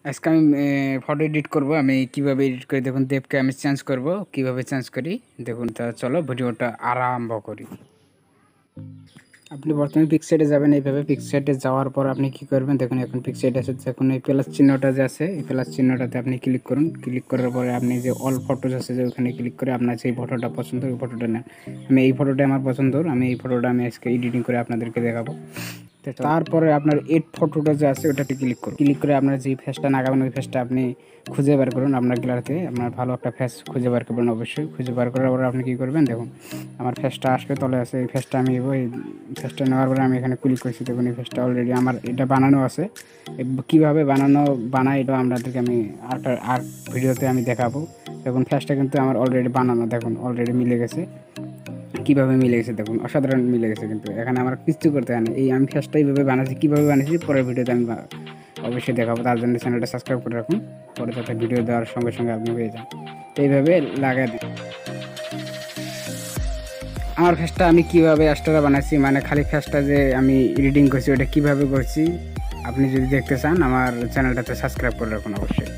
আজকে আমি photo edit করব। আমি কিভাবে এডিট করি দেখুন, দেবকে আমি চেঞ্জ করব, কিভাবে চেঞ্জ করি দেখুন। তা চলো ভিডিওটা আরম্ভ করি। আপনি প্রথমে পিক্সারে যাবেন। এইভাবে পিক্সারে যাওয়ার পর আপনি কি করবেন দেখুন, এখন পিক্সারে আছে, দেখুন এই প্লাস চিহ্নটা যে আছে, এই প্লাস চিহ্নটাতে আপনি ক্লিক করুন। ক্লিক করার পরে আপনি যে অল ফটোজ আছে যে ওখানে ক্লিক করে আপনার যে ফটোটা পছন্দ ওই ফটোটা নেন। আমি এই ফটোটা আমার পছন্দ, আমি এই ফটোটা আমি আজকে এডিটিং করে আপনাদেরকে দেখাবো। তারপরে আপনার এড ফটোটা যে আছে ওটাতে ক্লিক করুন। ক্লিক করে আপনার যে ফেসটা লাগাবেন ওই ফেসটা আপনি খুঁজে বার করুন। আপনার গ্যালারিতে আপনার ভালো একটা ফেস খুঁজে বার করবেন। অবশ্যই খুঁজে বার করার পরে আপনি কী করবেন দেখুন, আমার ফেসটা আসবে তলে আছে। এই ফেসটা আমি এই ফেসটা নেওয়ার পরে আমি এখানে ক্লিক করছি। দেখুন এই ফেসটা অলরেডি আমার এটা বানানো আছে। কীভাবে বানায় এটা আপনাদেরকে আমি আর ভিডিওতে আমি দেখাবো। দেখুন ফেসটা কিন্তু আমার অলরেডি বানানো, দেখুন অলরেডি মিলে গেছে। কীভাবে মিলে গেছে দেখুন, অসাধারণ মিলে গেছে। কিন্তু এখানে আমার কিছু করতে হয় না। এই আমি ফেসটা এইভাবে বানাচ্ছি, কীভাবে বানিয়েছি পরের ভিডিওতে আমি অবশ্যই দেখাবো। তার জন্য চ্যানেলটা সাবস্ক্রাইব করে রাখুন, পরে যাতে ভিডিও দেওয়ার সঙ্গে সঙ্গে আপনি পেয়ে যান। তো এইভাবে লাগাই দেন। আমার ফেসটা আমি কীভাবে এক্সট্রা বানাচ্ছি, মানে খালি ফেসটা যে আমি এডিটিং করছি ওটা কীভাবে করছি আপনি যদি দেখতে চান আমার চ্যানেলটাতে সাবস্ক্রাইব করে রাখুন অবশ্যই।